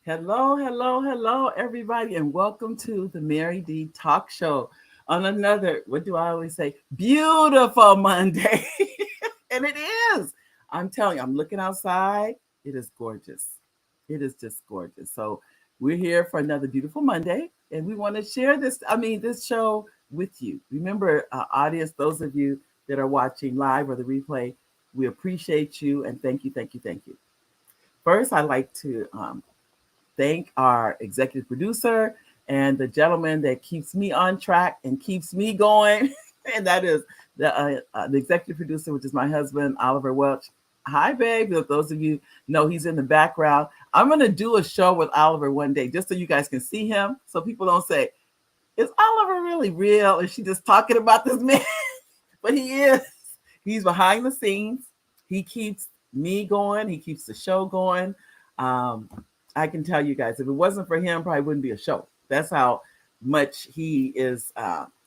Hello, hello, hello, everybody, and welcome to the Mary D Talk Show on another, what do I always say? Beautiful Monday. And it is. I'm telling you, I'm looking outside. It is gorgeous. It is just gorgeous. So we're here for another beautiful Monday, and we want to share this show with you. Remember, audience, those of you that are watching live or the replay, we appreciate you and thank you, thank you, thank you. First, I'd like to thank our executive producer and the gentleman that keeps me on track and keeps me going. And that is the executive producer, which is my husband, Oliver Welch. Hi, babe. If those of you know he's in the background, I'm going to do a show with Oliver one day just so you guys can see him. So people don't say, is Oliver really real? Is she just talking about this man? But he is. He's behind the scenes. He keeps me going. He keeps the show going. Um, I can tell you guys, if it wasn't for him, probably wouldn't be a show. That's how much he is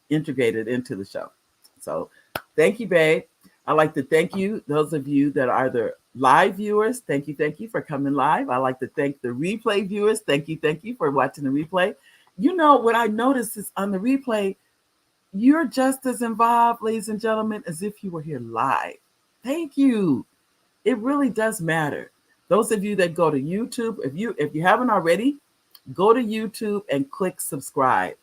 integrated into the show. So thank you, babe. I'd like to thank you, those of you that are the live viewers. Thank you for coming live. I'd like to thank the replay viewers. Thank you for watching the replay. You know, what I noticed is on the replay, you're just as involved, ladies and gentlemen, as if you were here live. Thank you. It really does matter. Those of you that go to YouTube, if you haven't already, go to YouTube and click subscribe.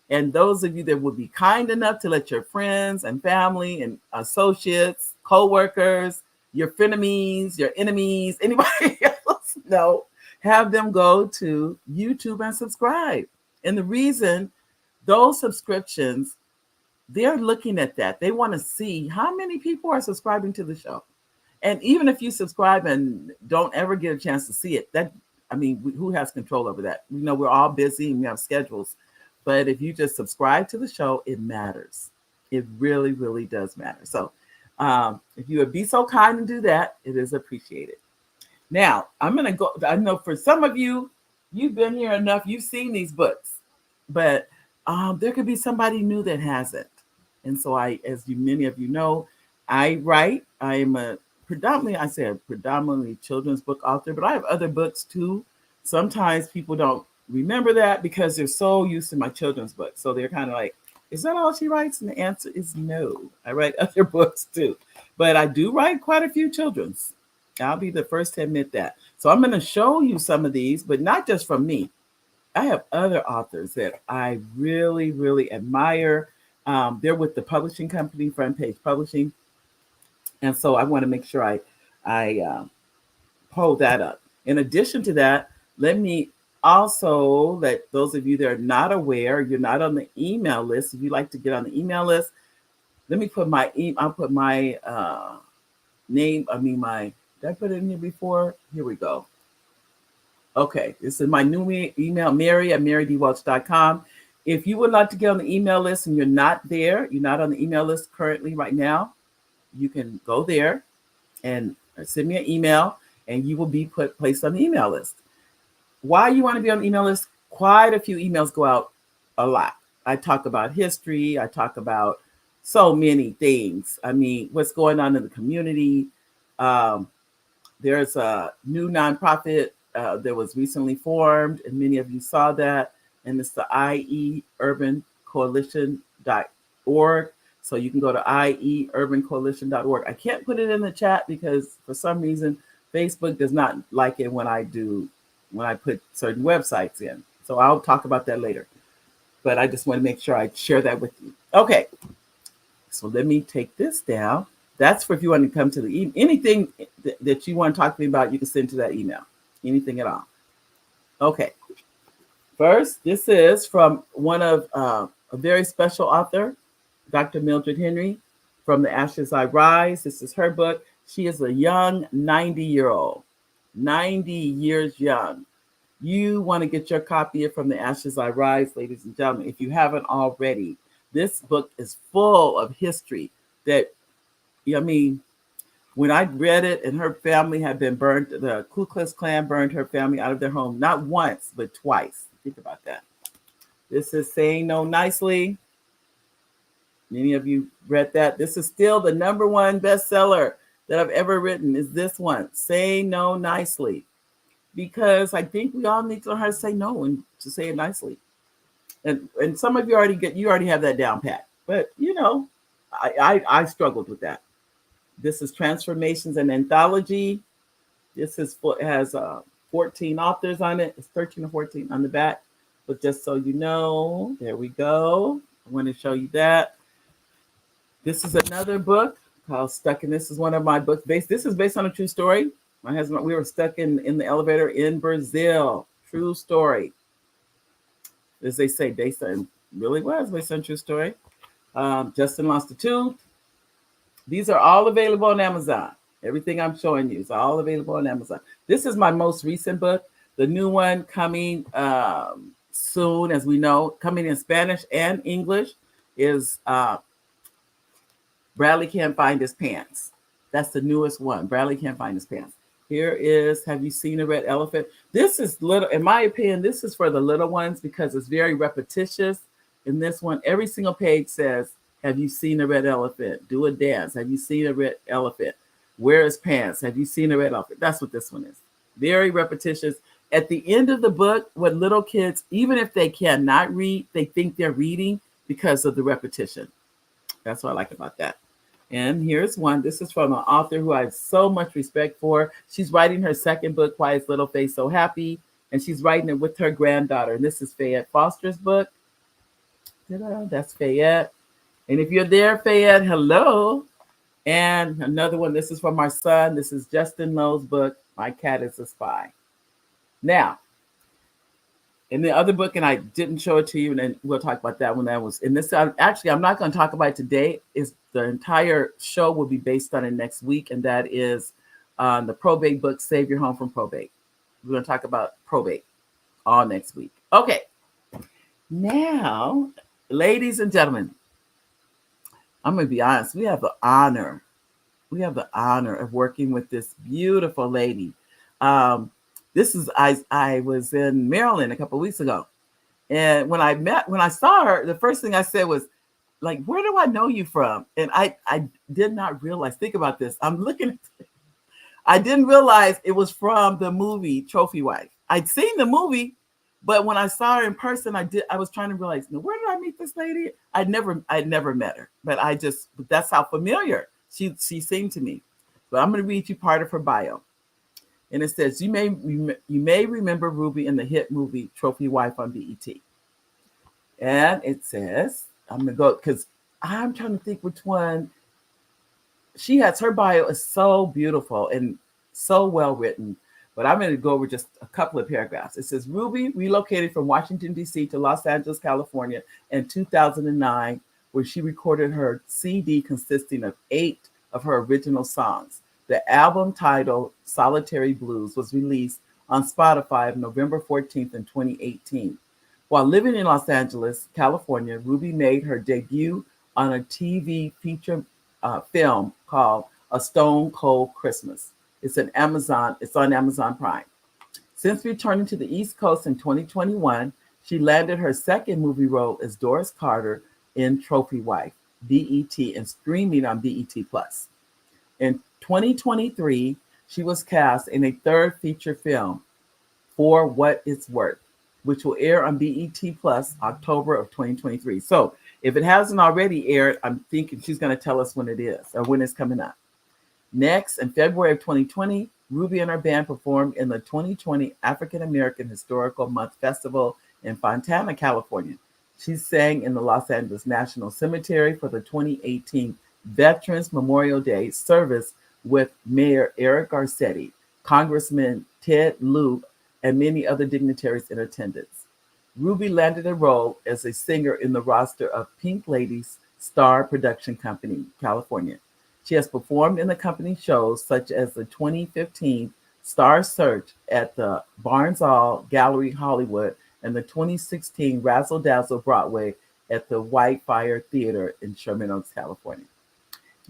And those of you that would be kind enough to let your friends and family and associates, co-workers, your frenemies, your enemies, anybody else know, have them go to YouTube and subscribe. And the reason, those subscriptions, they're looking at that. They want to see how many people are subscribing to the show. And even if you subscribe and don't ever get a chance to see it, who has control over that? We know we're all busy and we have schedules. But if you just subscribe to the show, it matters. It really, really does matter. So if you would be so kind and do that, it is appreciated. Now, I'm going to go. I know for some of you, you've been here enough. You've seen these books. But there could be somebody new that hasn't. And so many of you know, I write. I am a predominantly children's book author, but I have other books too. Sometimes people don't remember that because they're so used to my children's books. So they're kind of like, is that all she writes? And the answer is no. I write other books too. But I do write quite a few children's. I'll be the first to admit that. So I'm going to show you some of these, but not just from me. I have other authors that I really, really admire. They're with the publishing company, Front Page Publishing. And so I want to make sure I pull that up. In addition to that, let me also let those of you that are not aware, you're not on the email list. If you'd like to get on the email list, let me put I'll put my name. Did I put it in here before? Here we go. Okay, this is my new email, Mary@marydwelch.com. If you would like to get on the email list and you're not there, you're not on the email list currently right now, you can go there and send me an email and you will be placed on the email list. Why you want to be on the email list? Quite a few emails go out a lot. I talk about history. I talk about so many things. I mean, what's going on in the community. There's a new nonprofit that was recently formed, and many of you saw that, and it's the ieurbancoalition.org. So you can go to ieurbancoalition.org. I can't put it in the chat because for some reason Facebook does not like it when I put certain websites in. So I'll talk about that later. But I just want to make sure I share that with you. Okay. So let me take this down. That's for if you want to come to the anything that you want to talk to me about, you can send to that email. Anything at all. Okay. First, this is from one of a very special author, Dr. Mildred Henry, From the Ashes I Rise. This is her book. She is a young 90-year-old, 90 years young. You want to get your copy of From the Ashes I Rise, ladies and gentlemen, if you haven't already. This book is full of history that, when I read it and her family had been burned, the Ku Klux Klan burned her family out of their home, not once, but twice. Think about that. This is Saying No Nicely. Many of you read that. This is still the #1 bestseller that I've ever written, is this one, Saying No Nicely. because I think we all need to learn how to say no and to say it nicely. And some of you already have that down pat. But I struggled with that. This is Transformations and Anthology. This has 14 authors on it. It's 13 or 14 on the back. But just so you know, there we go. I want to show you that. This is another book called Stuck in. This is one of my books. This is based on a true story. My husband, we were stuck in the elevator in Brazil. True story. As they say, really was based on a true story. Justin lost a tooth. These are all available on Amazon. Everything I'm showing you is all available on Amazon. This is my most recent book. The new one coming soon, as we know, coming in Spanish and English, is Bradley Can't Find His Pants. That's the newest one. Bradley Can't Find His Pants. Here is Have You Seen a Red Elephant? This is little, in my opinion, this is for the little ones because it's very repetitious. In this one, every single page says, have you seen a red elephant? Do a dance. Have you seen a red elephant? Wear his pants. Have you seen a red elephant? That's what this one is. Very repetitious. At the end of the book, what little kids, even if they cannot read, they think they're reading because of the repetition. That's what I like about that. And here's one. This is from an author who I have so much respect for. She's writing her second book, Why Is Little Face So Happy? And she's writing it with her granddaughter. And this is Fayette Foster's book. That's Fayette. And if you're there, Fayette, hello. And another one, this is from our son. This is Justin Lowe's book, My Cat is a Spy. Now, in the other book, and I didn't show it to you, and then we'll talk about that when that was in this. Actually, I'm not going to talk about it today. The entire show will be based on it next week, and that is the probate book, Save Your Home from Probate. We're going to talk about probate all next week. Okay. Now, ladies and gentlemen, I'm going to be honest. We have the honor of working with this beautiful lady. I was in Maryland a couple of weeks ago. And when I saw her, the first thing I said was, like, where do I know you from? And I did not realize, think about this. I didn't realize it was from the movie Trophy Wife. I'd seen the movie, but when I saw her in person, I was trying to realize, where did I meet this lady? I'd never met her, but that's how familiar she seemed to me. But I'm going to read you part of her bio. And it says, you may remember Ruby in the hit movie Trophy Wife on BET. And it says, I'm going to go, because I'm trying to think which one. Her bio is so beautiful and so well written. But I'm going to go over just a couple of paragraphs. It says, Ruby relocated from Washington, D.C. to Los Angeles, California in 2009, where she recorded her CD consisting of 8 of her original songs. The album titled Solitary Blues was released on Spotify on November 14th in 2018. While living in Los Angeles, California, Ruby made her debut on a TV feature film called A Stone Cold Christmas. It's on Amazon Prime. Since returning to the East Coast in 2021, she landed her second movie role as Doris Carter in Trophy Wife, BET, and streaming on BET+. In 2023, she was cast in a third feature film, For What It's Worth, which will air on BET+ October of 2023. So if it hasn't already aired, I'm thinking she's going to tell us when it is or when it's coming up. Next, in February of 2020, Ruby and her band performed in the 2020 African American Historical Month Festival in Fontana, California. She sang in the Los Angeles National Cemetery for the 2018 Veterans Memorial Day service with Mayor Eric Garcetti, Congressman Ted Lieu, and many other dignitaries in attendance. Ruby landed a role as a singer in the roster of Pink Ladies Star Production Company, California. She has performed in the company shows such as the 2015 Star Search at the Barnes Hall Gallery Hollywood and the 2016 Razzle Dazzle Broadway at the Whitefire Theater in Sherman Oaks, California.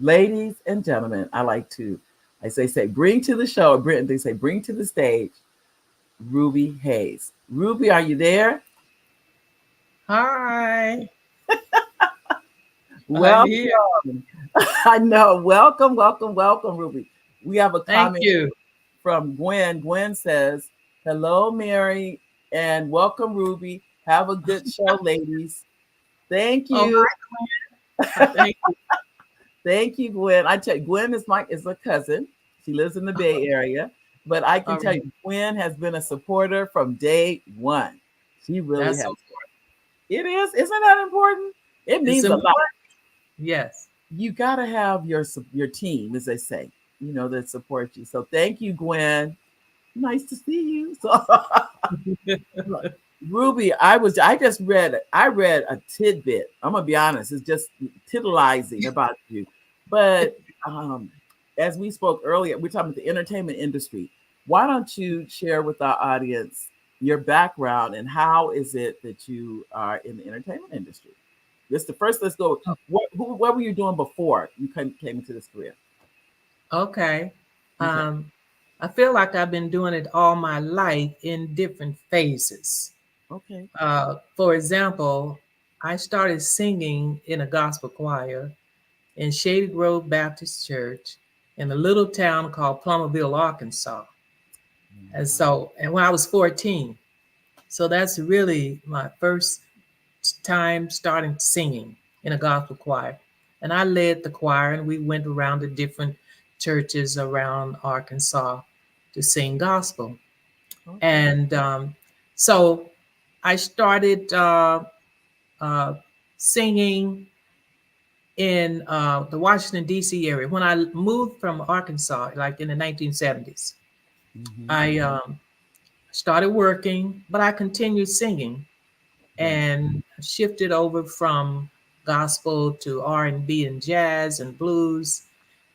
Ladies and gentlemen, as they say, bring to the show, bring to the stage, Ruby Hayes. Ruby, are you there? Hi. Welcome. I know. Welcome, Ruby. We have a comment Thank you. from Gwen. Gwen says, Hello, Mary, and welcome, Ruby. Have a good show, ladies. Thank Oh, you. hi, thank you. Thank you, Gwen. I tell you, Gwen is a cousin. She lives in the Bay Area, but I can All tell right. you, Gwen has been a supporter from day one. She really That's has. so It is. Isn't that important? It it's means a lot. important. Yes. You got to have your team, as they say, that support you. So thank you, Gwen. Nice to see you. So Ruby, I read a tidbit. I'm gonna be honest, it's just titillizing about you. But as we spoke earlier, we're talking about the entertainment industry. Why don't you share with our audience your background and how is it that you are in the entertainment industry? This the first. Let's go. What were you doing before you came into this career? Okay. Okay. Um, I feel like I've been doing it all my life in different phases. Okay. For example, I started singing in a gospel choir in Shady Grove Baptist Church in a little town called Plummerville, Arkansas. And when I was 14, so that's really my first time starting singing in a gospel choir. And I led the choir, and we went around to different churches around Arkansas to sing gospel. Okay. And so I started uh, singing in the Washington, D.C. area. When I moved from Arkansas, like in the 1970s, Hmm. I started working, but I continued singing Right. and shifted over from gospel to R&B and jazz and blues.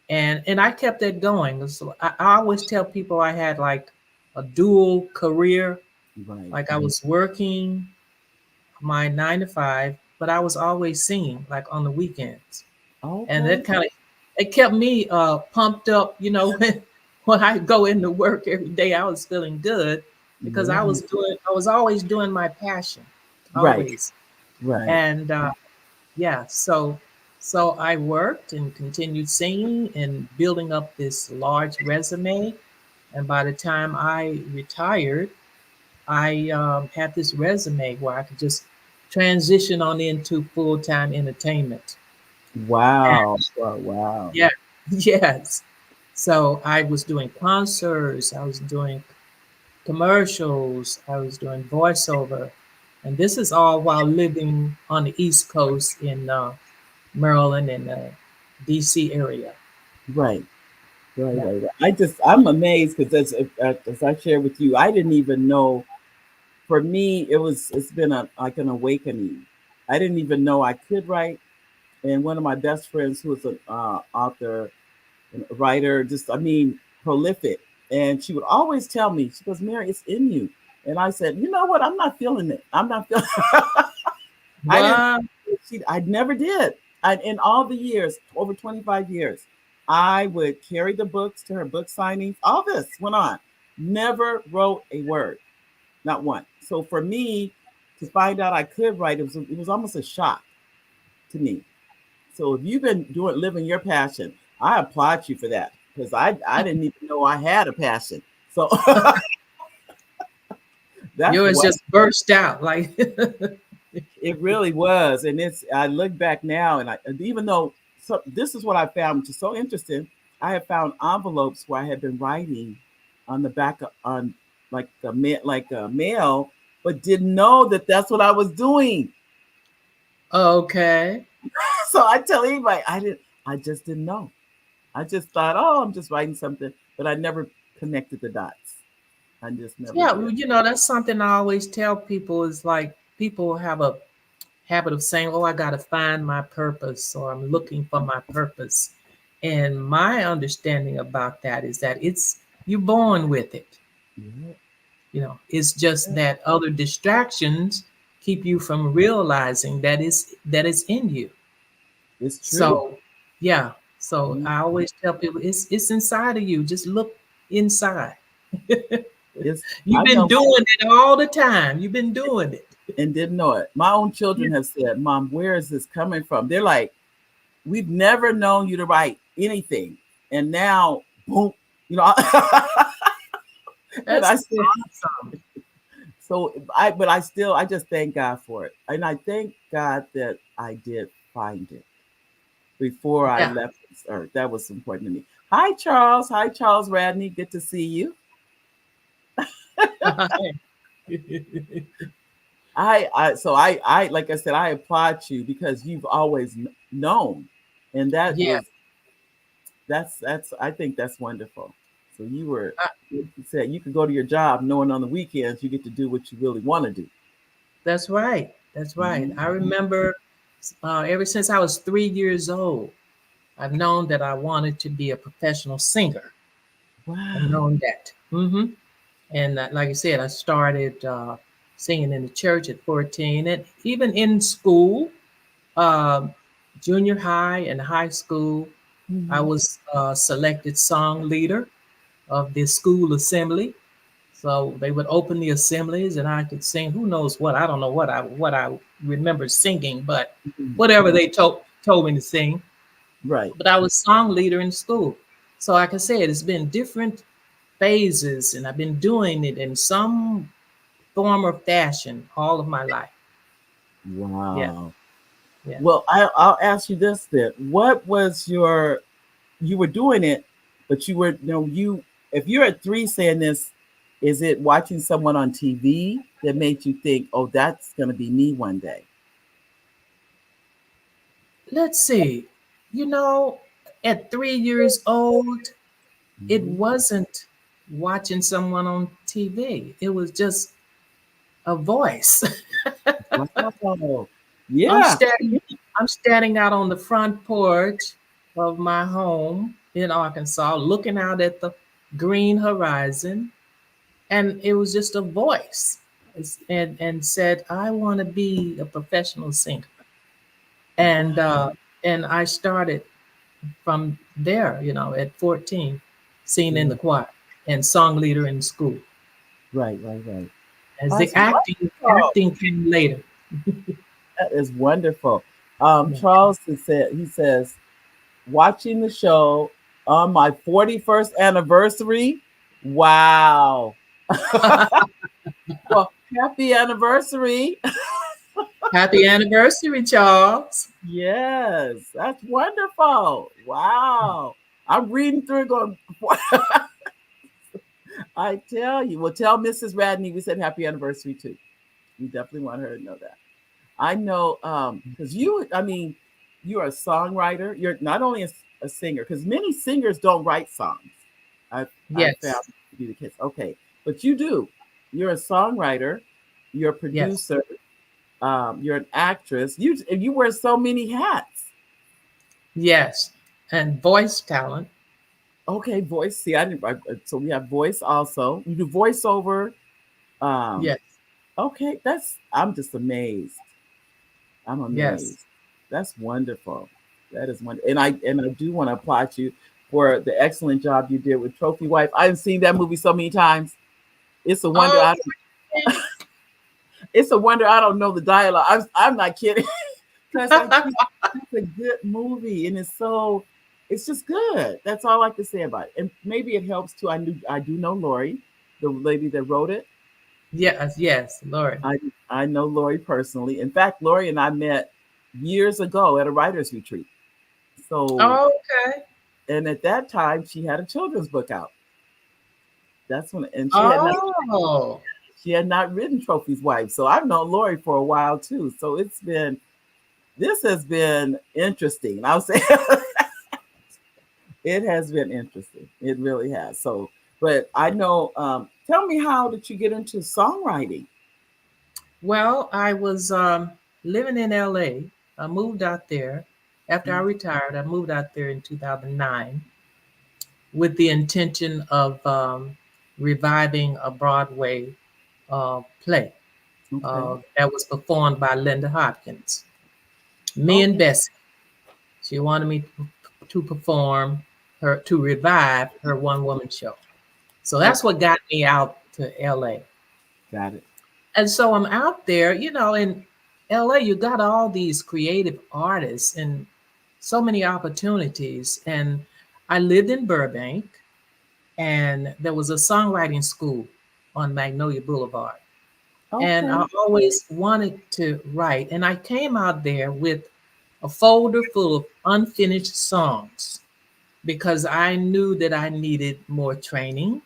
And I kept that going. So I always tell people I had like a dual career, Right. like I was working my 9 to 5, but I was always singing like on the weekends. And Okay. that kind of it kept me pumped up, when I go into work every day, I was feeling good because Yeah. I was always doing my passion, Right. always. Right. And yeah, so I worked and continued singing and building up this large resume. And by the time I retired, I had this resume where I could just transition on into full time entertainment. Wow. Wow. Wow. Yeah, yes. So I was doing concerts, I was doing commercials, I was doing voiceover, and this is all while living on the East Coast in Maryland and DC area. Right. Right. Yeah. Right. Right. I'm amazed because as I shared with you, I didn't even know. For me, it's been like an awakening. I didn't even know I could write. And one of my best friends, who was an author and a writer, just I mean prolific, and she would always tell me, she goes, "Mary, it's in you." And I said, "You know what? I'm not feeling it. I'm not feeling." I didn't. Well, I never did. In all the years, over 25 years, I would carry the books to her book signings. All this went on. Never wrote a word, not one. So for me to find out I could write, it was almost a shock to me. So if you've been living your passion, I applaud you for that because I didn't even know I had a passion. So that's yours what just burst out like it really was. And I look back now, and even though this is what I found, which is so interesting. I have found envelopes where I had been writing on the back on like a mail, but didn't know that that's what I was doing. okay. So I tell anybody, I just didn't know. I just thought, oh, I'm just writing something, but I never connected the dots. I just never Yeah, did. well, that's something I always tell people is like people have a habit of saying, "Oh, I got to find my purpose," or "I'm looking for my purpose." And my understanding about that is that it's you're born with it. Yeah, It's just that other distractions keep you from realizing that it's in you. it's true. So, yeah. So Mhm. I always tell people it's inside of you. Just look inside. It's You've I been know, doing it all the time. You've been doing it. and didn't know it. My own Yeah, children have said, "Mom, where is this coming from?" They're like, "We've never known you to write anything, and now, boom, you know." And I that's said, awesome. So but I just thank God for it. And I thank God that I did find it before I Yeah. left this earth. That was important to me. Hi, Charles. Hi, Charles Radney. Good to see you. I like I said, I applaud you because you've always known, and that Yeah. is that's I think that's wonderful. So you said you could go to your job knowing on the weekends you get to do what you really want to do. That's right. That's right. I Mhm. remember ever since I was 3 years old, I've known that I wanted to be a professional singer. I've Wow. known that. And like I said, I started singing in the church at 14, and even in school, um, junior high and high school, I Mhm. was selected song leader of the school assembly. So they would open the assemblies, and I could sing. Who knows what? I don't know what I remember singing, but Mhm. whatever they told me to sing. Right. But I was song leader in school. So like I said, it's been different phases, and I've been doing it in some form or fashion all of my life. Yeah, Wow. yeah. Well, I'll ask you this then. What was you were doing it, but you were, if you're at three saying this, is it watching someone on TV that made you think, oh, that's going to be me one day? Let's see. You know, at 3 years old, it Mhm. wasn't watching someone on TV. It was just a voice. Wow. I'm Yeah. standing I'm standing out on the front porch of my home in Arkansas, looking out at the green horizon, and it was just a voice. And said, I want to be a professional singer. And Wow. I started from there, at 14, singing in Yeah. the choir and song leader in school. Right, right, right. As the That's acting wonderful. acting came later. That is wonderful. Yeah. Charles has said, he says, watching the show on my 41st anniversary. Wow. Well, happy anniversary. Happy anniversary, Charles. Yes, that's wonderful. Wow. I'm reading through it going, I tell you. Well, tell Mrs. Radney we said happy anniversary too. We definitely want her to know that. I know, because I mean, you're a songwriter. You're not only a singer, because many singers don't write songs. I found Yes, to be the case. Okay, but you do. You're a songwriter. You're a yes, producer. You're an actress. You wear so many hats. yes. And voice talent. Okay, voice. See, so we have voice also. You do voiceover. Um, Yes, okay, I'm just amazed. I'm yes. amazed. That's wonderful. That is wonderful. And I do want to applaud you for the excellent job you did with Trophy Wife. I've seen that movie so many times. It's a wonder. Oh, It's a wonder I don't know the dialogue. I'm not kidding. Because it's a good movie, and it's just good. That's all I can say about it. And maybe it helps too. I do know Lori, the lady that wrote it. yes, yes, Lord. I I know Lori personally. In fact, Lori and I met years ago at a writers retreat. So, Okay. and at that time, she had a children's book out. That's when, and Oh, she had not written Trophy's Wife. So I've known Lori for a while too. So this has been interesting. I'll say it has been interesting. It really has. So, but I know. Tell me, how did you get into songwriting? well, I was living in LA. I moved out there after I Mm. retired. I moved out there in 2009 with the intention of reviving a Broadway play Okay. that was performed by Linda Hopkins. Me and Okay. Bessie. She wanted me to perform to revive her one woman show. So that's Okay. what got me out to LA. Got it. And so I'm out there, in LA, you got all these creative artists and so many opportunities. And I lived in Burbank, and there was a songwriting school on Magnolia Boulevard. And Okay. I always wanted to write. And I came out there with a folder full of unfinished songs because I knew that I needed more training.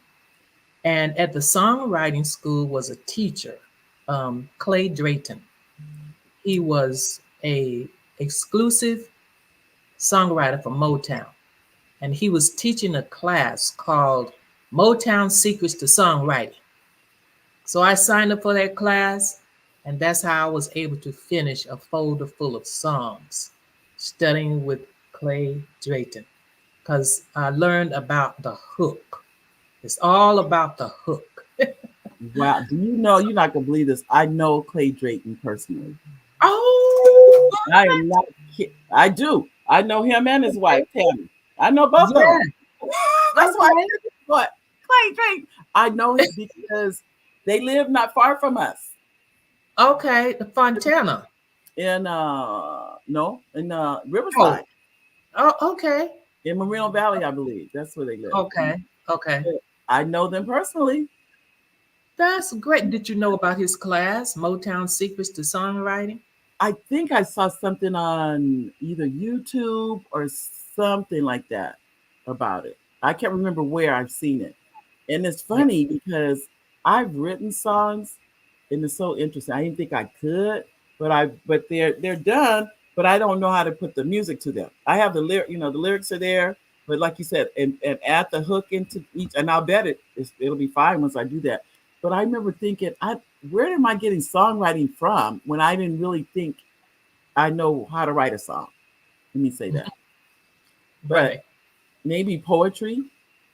And at the songwriting school was a teacher, Clay Drayton. He was a exclusive songwriter for Motown, and he was teaching a class called Motown Secrets to Songwriting. So I signed up for that class, and that's how I was able to finish a folder full of songs, studying with Clay Drayton, because I learned about the hook. It's all about the hook. Wow. Do you know, you're not gonna believe this? I know Clay Drayton personally. Oh, I am not kidding. I do. I know him and his wife, Tammy. I know both of yeah. them. That's why I Okay. said, what? Clay Drayton. I know it because they live not far from us. Okay. The Fontana. In no, in Oh, Riverside. okay. In Moreno Valley, I believe. That's where they live. Okay. Okay. I know them personally. That's great. Did you know about his class, Motown Secrets to Songwriting? I think I saw something on either YouTube or something like that about it. I can't remember where I've seen it. And it's Yeah. funny because I've written songs and it's so interesting. I didn't think I could, but they're done, but I don't know how to put the music to them. I have the lyric, the lyrics are there, but like you said, and add the hook into each, and I'll bet it'll be fine once I do that. But I remember thinking, where am I getting songwriting from when I didn't really think I know how to write a song? Let me say Mhm. that. But Right. maybe poetry,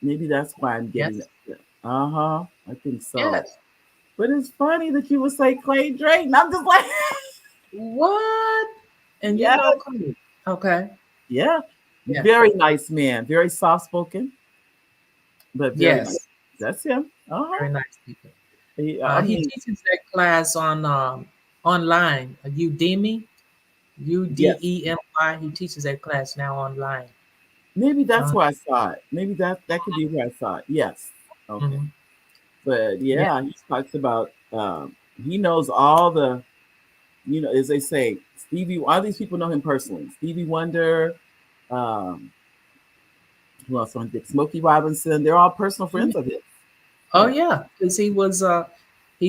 maybe that's why I'm getting Yes. it. Uh-huh. I think so. Yes. But it's funny that you would say Clay Drayton. I'm just like, What? And you yeah, know, Clay. Okay. yeah. Yeah. Very nice man. Very soft spoken, but very nice. Yes. That's him. Uh-huh. Very nice people. I He mean, teaches that class on online, Udemy, yes. Udemy. He teaches that class now online. Maybe that's Uh, where I saw it. Maybe that could be where I saw it. Yes. Okay. mhm. But Yeah. yeah, he talks about he knows all the, as they say, Stevie, all these people know him personally. Stevie Wonder, um, who else on Dick? Smokey Robinson. They're all personal friends of his. Oh Yeah. yeah, because he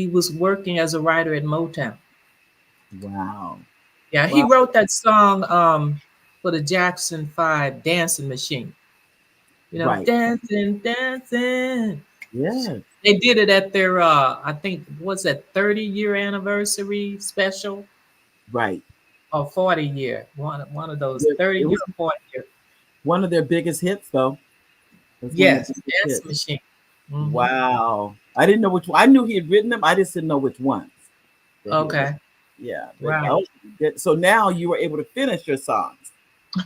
was working as a writer at Motown. Wow. Yeah, he Wow. wrote that song for the Jackson 5 Dancing Machine. Right. Dancing, dancing. Yes. They did it at their I think what's that 30-year anniversary special Right. or 40-year. One of those It 30-year was or 40-year. one of their biggest hits, though. That's one of their Yes, biggest Dancing hits. Machine. Hmm. Wow. I didn't know which one. I knew he had written them. I just didn't know which ones that he had written. Okay. Yeah. But Right. oh, so now you were able to finish your songs.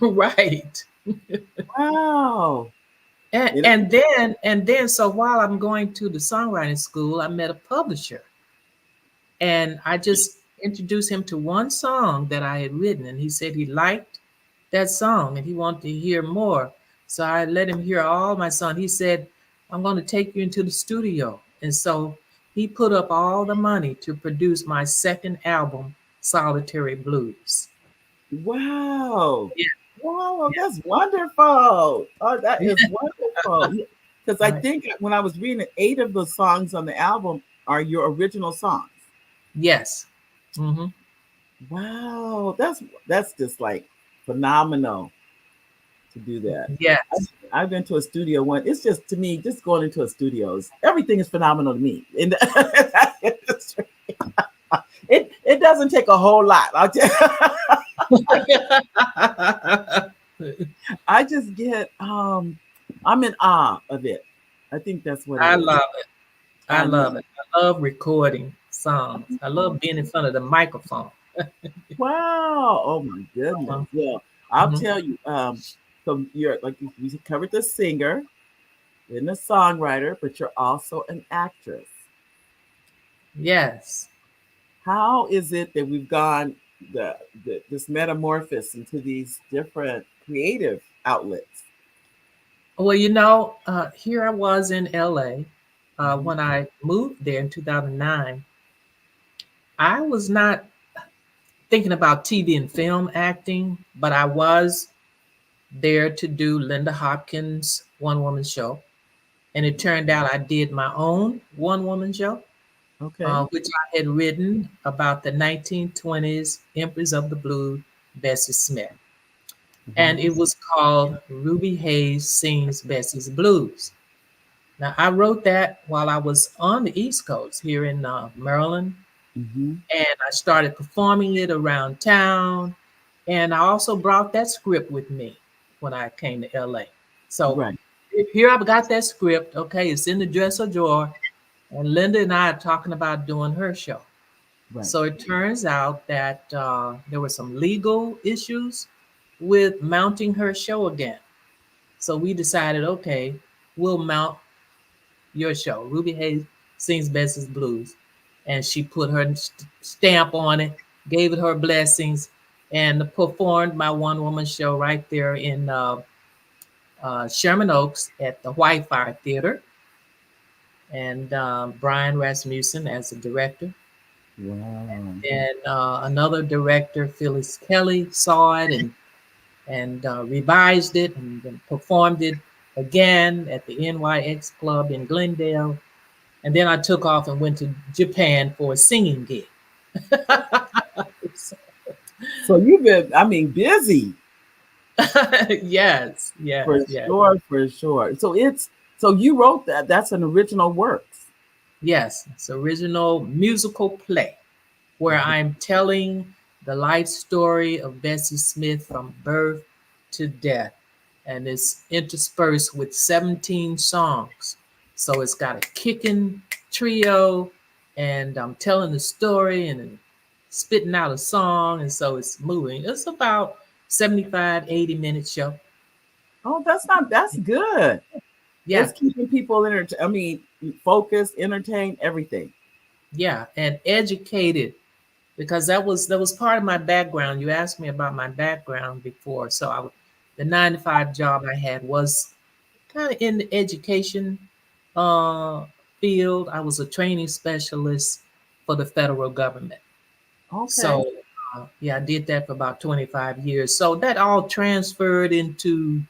Right. Wow. And It, and then and then so while I'm going to the songwriting school, I met a publisher and I just introduced him to one song that I had written and he said he liked that song and he wanted to hear more. So I let him hear all my songs. He said, "I'm going to take you into the studio." And so he put up all the money to produce my second album, Solitary Blues. wow. Yeah, Wow. yeah, That's wonderful. Oh, that is wonderful. Because I right. think when I was reading it, 8 of the songs on the album are your original songs. Yes. Hmm. Wow, that's just like phenomenal to do that. I've, Yes. I've been to a studio one. It's just to me, just going into a studio everything is phenomenal to me. And it doesn't take a whole lot. I just get I'm in awe of it. I think that's what it I is. love it. I I know. love it. I love recording songs. I love being in front of the microphone. Wow. Oh my goodness. Uh-huh. Well, I'll Mhm. tell you. So you're like you covered the singer and a songwriter, but you're also an actress. Yes. How is it that we've gone this metamorphosis into these different creative outlets? Well, here I was in LA Mhm. when I moved there in 2009. I was not thinking about TV and film acting, but I was there to do Linda Hopkins' one woman show. And it turned out I did my own one woman show, Okay. which I had written about the 1920s Empress of the Blues, Bessie Smith. And it was called Ruby Hayes Sings Bessie's Blues. Now, I wrote that while I was on the East Coast here in Maryland, Mm-hmm. and I started performing it around town. And I also brought that script with me when I came to LA. So Right. here I've got that script. Okay, it's in the dresser drawer. And Linda and I are talking about doing her show. Right. So it turns out that there were some legal issues with mounting her show again. So we decided, okay, we'll mount your show. Ruby Hayes Sings Bessie's Blues. And she put her stamp on it, gave it her blessings, and performed my one woman show right there in Sherman Oaks at the Whitefire Theater. And Brian Rasmussen as the director. Wow. And another director, Phyllis Kelly, saw it and revised it and then performed it again at the NYX Club in Glendale. And then I took off and went to Japan for a singing gig. So you've been, I mean, busy. Yes, For yes. sure, for sure. So you wrote that. That's an original works. Yes, it's original musical play where I'm telling the life story of Bessie Smith from birth to death. And it's interspersed with 17 songs. So it's got a kicking trio, and I'm telling the story and then spitting out a song. And so it's moving. It's about 75, 80-minute show. Oh, that's good. Yeah, It's keeping people focused, entertained, everything. yeah. And educated, because that was part of my background. You asked me about my background before. So the 9 to 5 job I had was kind of in the education uh, field. I was a training specialist for the federal government. Okay. So, yeah, I did that for about 25 years. So that all transferred into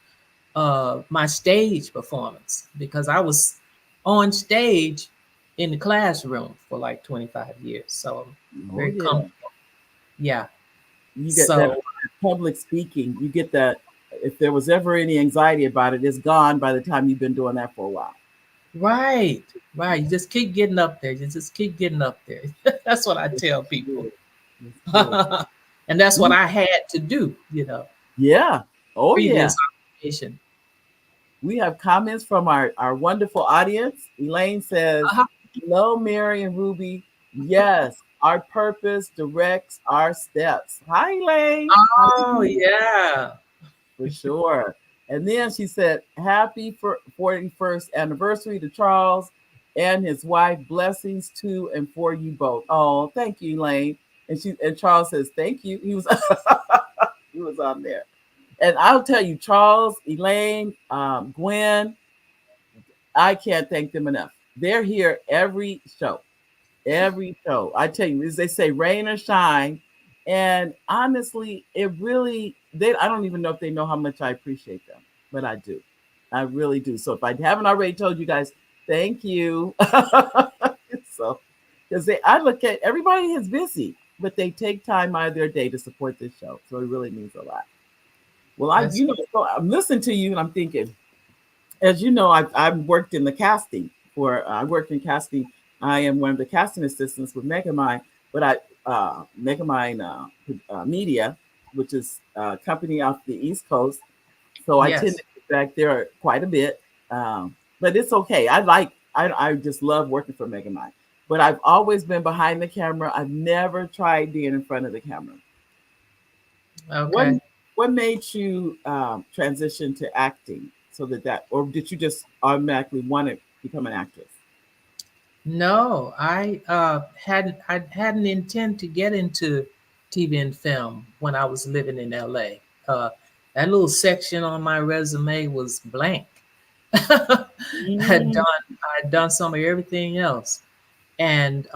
my stage performance because I was on stage in the classroom for like 25 years. So, Oh very yeah. comfortable. Yeah. You get that So, public speaking. You get that. If there was ever any anxiety about it, it's gone by the time you've been doing that for a while. right, right. You just keep getting up there. You just keep getting up there. That's what I It's tell people. good. It's good. And that's what We- I had to do, Yeah. Oh yeah. previous occupation. We have comments from our wonderful audience. Elaine says, Uh-huh. hello, Mary and Ruby. Yes, our purpose directs our steps. Hi, Elaine. Oh, yeah. For sure. And then she said, happy 41st anniversary to Charles and his wife. Blessings to and for you both. Oh, thank you, Elaine. And Charles says, thank you. He was he was on there. And I'll tell you, Charles, Elaine, Gwen, I can't thank them enough. They're here every show. Every show. I tell you, as they say, rain or shine. And honestly, I don't even know if they know how much I appreciate them, but I do. I really do. So if I haven't already told you guys, thank you. So, because I look at everybody is busy, but they take time out of their day to support this show. So it really means a lot. Well, That's so I'm listening to you and I'm thinking, as you know, I've worked in the casting I worked in casting. I am one of the casting assistants with Megamind, but Megamind Media, which is a company off the East Coast. So I tend yes. to get back there quite a bit. But it's okay. I just love working for Megamind. But I've always been behind the camera. I've never tried being in front of the camera. What Okay. what made you transition to acting or did you just automatically want to become an actress? No, I hadn't intend to get into TV and film when I was living in LA. That little section on my resume was blank. Mm, I'd done some of everything else. And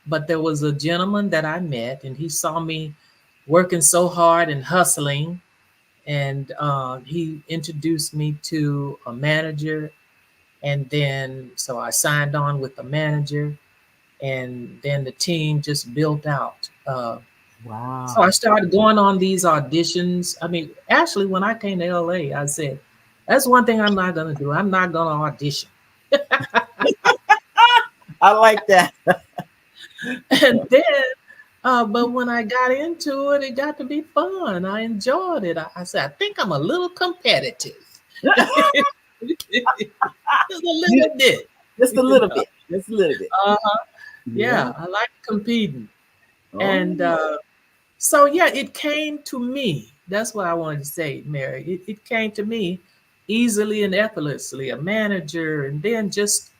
But there was a gentleman that I met, and he saw me working so hard and hustling, and he introduced me to a manager, and then so I signed on with the manager, and then the team just built out. So I Wow. started going on these auditions. I mean, actually, when I came to LA, I said, "That's one thing I'm not going to do. I'm not going to audition." I like that. And then, but when I got into it, it got to be fun. I enjoyed it. I said, I think I'm a little competitive. Just a You- little bit. Just a You little know? bit. Just a little bit. Uh-huh. Yeah. Yeah, I like competing. And Oh, so, yeah, it came to me. That's what I wanted to say, Mary. It came to me easily and effortlessly. A manager, and then just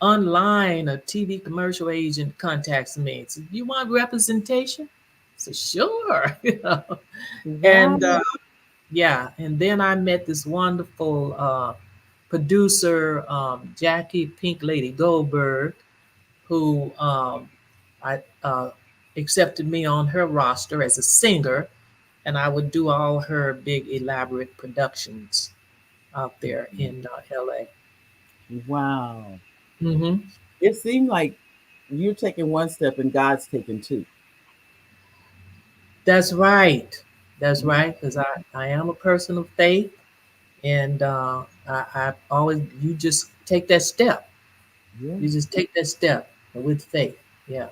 online, a TV commercial agent contacts me and says, "You want representation?" I said, "Sure." wow. And yeah, and then I met this wonderful producer, Jackie Pink Lady Goldberg, who I accepted me on her roster as a singer, and I would do all her big elaborate productions out there in LA. Wow. Hmm. It seemed like you're taking one step and God's taking two. That's right. That's Yeah. right, because I am a person of faith, and I always, you just take that step. Yeah. You just take that step with faith. Yeah,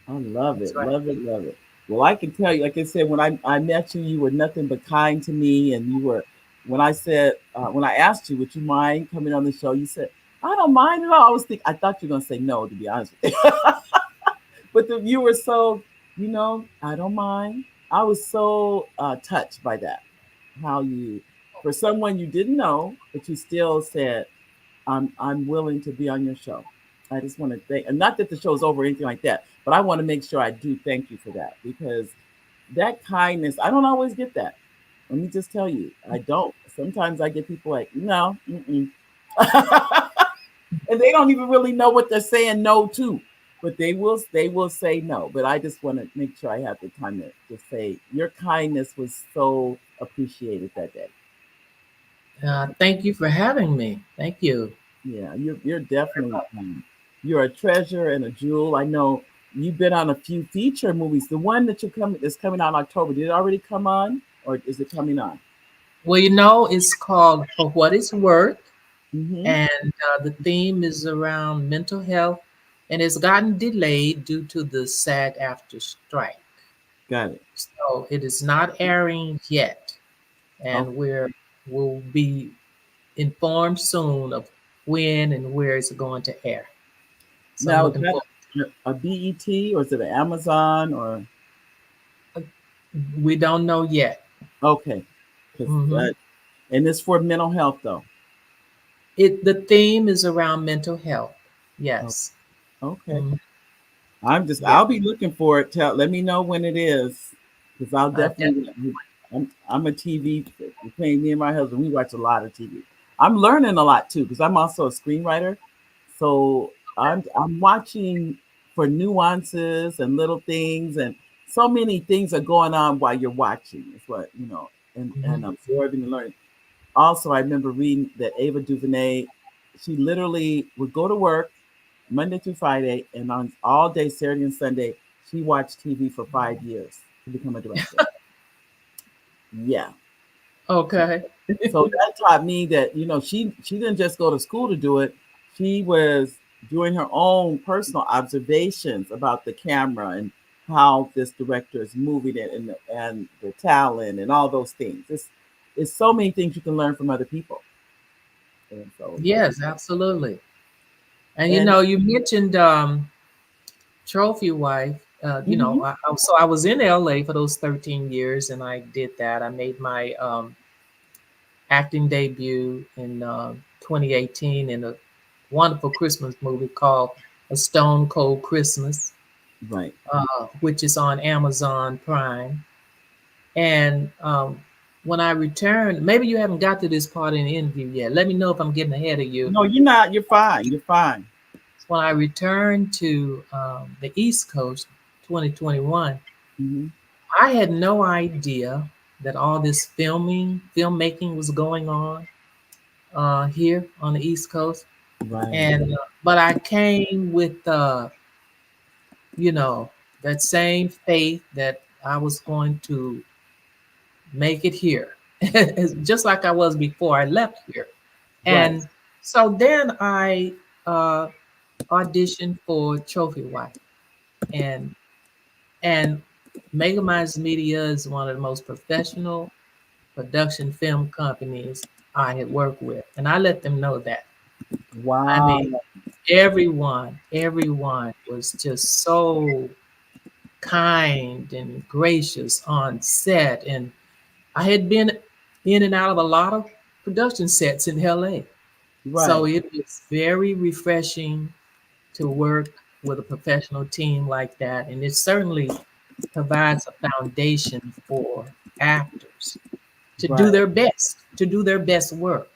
I love that's it. right. Love it. Love it. Well, I can tell you, like I said, when I met you, you were nothing but kind to me. And you were, when I asked you, would you mind coming on the show? You said, I don't mind at all. I thought you were going to say no, to be honest with you. But you were so, I don't mind. I was so touched by that. How you, for someone you didn't know, but you still said, I'm willing to be on your show. I just want to thank, and not that the show's over or anything like that, but I want to make sure I do thank you for that, because that kindness, I don't always get that. Let me just tell you, I don't. Sometimes I get people like, no, mm-mm. And they don't even really know what they're saying no to, but they will say no. But I just want to make sure I have the time to say your kindness was so appreciated that day. Thank you for having me. Thank you. Yeah, you're definitely you're a treasure and a jewel. I know you've been on a few feature movies. The one that's coming out in October, did it already come on, or is it coming on? Well, it's called For What It's Worth, Mm-hmm. and the theme is around mental health, and it's gotten delayed due to the SAG after strike. Got it. So it is not airing yet, Oh, and we'll be informed soon of when and where it's going to air. So I'm now is looking that forward. a BET, or is it an Amazon, or We don't know yet. okay? Because Hmm. and it's for mental health though. The theme is around mental health. Oh, Yes. okay. Mhm. Yeah. I'll be looking for it. Let me know when it is, because I'll definitely. Definitely. I'm a TV. Between me and my husband, we watch a lot of TV. I'm learning a lot too, because I'm also a screenwriter. So I'm watching for nuances and little things, and so many things are going on while you're watching. It's what and Mhm. absorbing and learning. Also, I remember reading that Ava DuVernay, she literally would go to work Monday through Friday, and on all day Saturday and Sunday, she watched TV for 5 years to become a director. Yeah. Okay. So that taught me that she didn't just go to school to do it. She was doing her own personal observations about the camera and how this director is moving it, and the talent and all those things. It's so many things you can learn from other people. And so Yes, absolutely. And and you mentioned Trophy Wife. mhm, So I was in LA for those 13 years, and I did that. I made my acting debut in 2018 in a wonderful Christmas movie called A Stone Cold Christmas, right. which is on Amazon Prime. And when I returned, maybe you haven't got to this part in the interview yet. Let me know if I'm getting ahead of you. No, you're not. You're fine. You're fine. When I returned to the East Coast, 2021, Mhm. I had no idea that all this filmmaking was going on here on the East Coast. Right. And but I came with you know, that same faith that I was going to make it here, just like I was before I left here. Right. And so then I uh, auditioned for Trophy Wife, and and Megaminds Media is one of the most professional production film companies I had worked with, and I let them know that. I Wow. mean, everyone was just so kind and gracious on set, and I had been in and out of a lot of production sets in LA. So Right. it was very refreshing to work with a professional team like that. And it certainly provides a foundation for actors Right. to do their best work,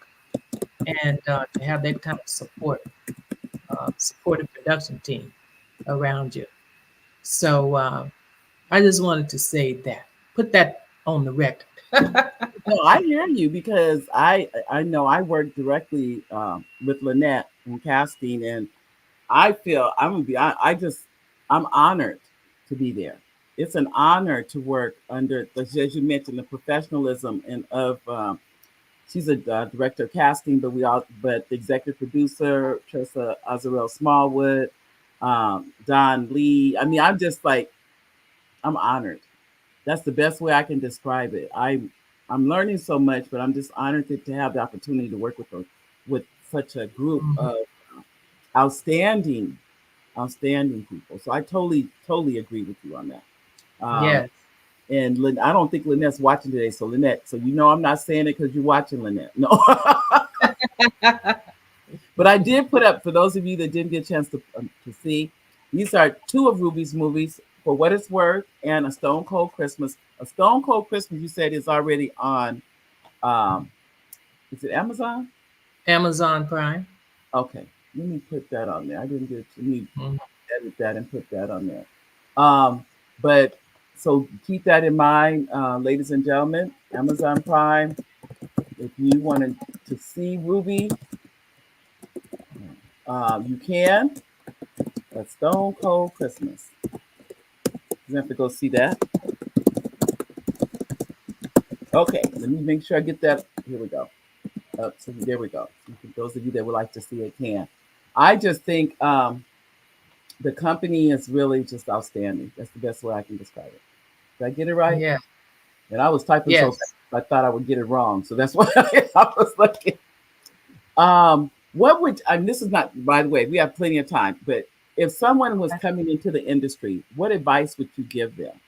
and to have that kind of supportive production team around you. So I just wanted to say that, put that on the record. No, I hear you because I know I work directly with Lynette in casting, and I feel I'm gonna be I'm honored to be there. It's an honor to work under, as you mentioned, the professionalism and of she's a director of casting, but the executive producer Tressa Azarel Smallwood, Don Lee. I mean, I'm just like I'm honored. That's the best way I can describe it. I'm learning so much, but I'm just honored to have the opportunity to work with such a group Mhm. of outstanding, outstanding people. So I totally agree with you on that. Yes. And I don't think Lynette's watching today. So Lynette, so you know I'm not saying it because you're watching, Lynette. No. But I did put up, for those of you that didn't get a chance to see, these are two of Ruby's movies, For What It's Worth and A Stone Cold Christmas. A Stone Cold Christmas, you said, is already on, um, is it Amazon? Amazon Prime. Okay, let me put that on there. I didn't get to me Mhm. edit that and put that on there. Um, but so keep that in mind, ladies and gentlemen. Amazon Prime. If you wanted to see Ruby, you can. A Stone Cold Christmas. You have to go see that. Okay, let me make sure I get that. Here we go. So there we go. For those of you that would like to see it, can. I just think the company is really just outstanding. That's the best way I can describe it. Did I get it right? Yeah. And I was typing so fast, Yes. I thought I would get it wrong. So that's why I was looking. What would, and this is not, by the way, we have plenty of time, but if someone was coming into the industry, what advice would you give them?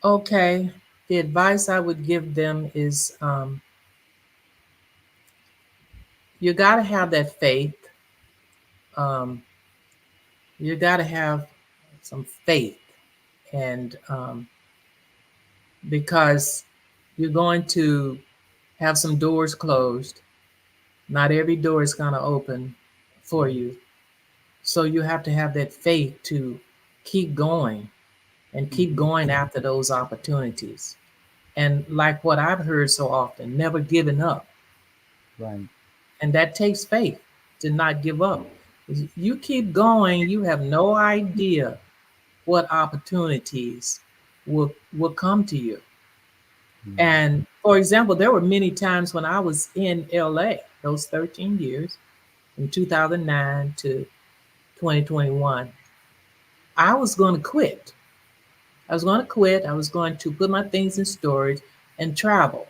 Okay. The advice I would give them is you got to have that faith. Um, you got to have some faith, and because you're going to have some doors closed, not every door is going to open for you. So you have to have that faith to keep going and keep Mhm. going after those opportunities. And like what I've heard so often, never giving up. Right. And that takes faith to not give up. You keep going, you have no idea what opportunities will come to you. Mhm. And for example, there were many times when I was in LA, those 13 years, from 2009 to 2021, I was going to quit. I was going to quit. I was going to put my things in storage and travel.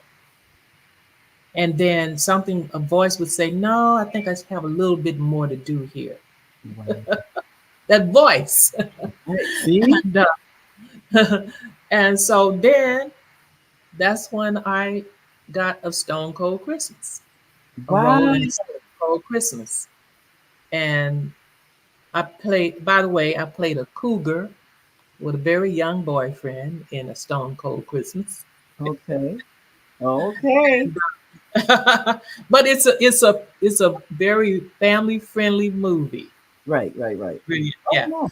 And then a voice would say, no, I think I have a little bit more to do here. Right. That voice. Right. See? and, and so then that's when I got a Stone Cold Christmas, a role Wow. in Stone Cold Christmas. And by the way, I played a cougar with a very young boyfriend in a Stone Cold Christmas. Okay. Okay. But it's a very family friendly movie. Right, right, right. Really, Oh yeah. no.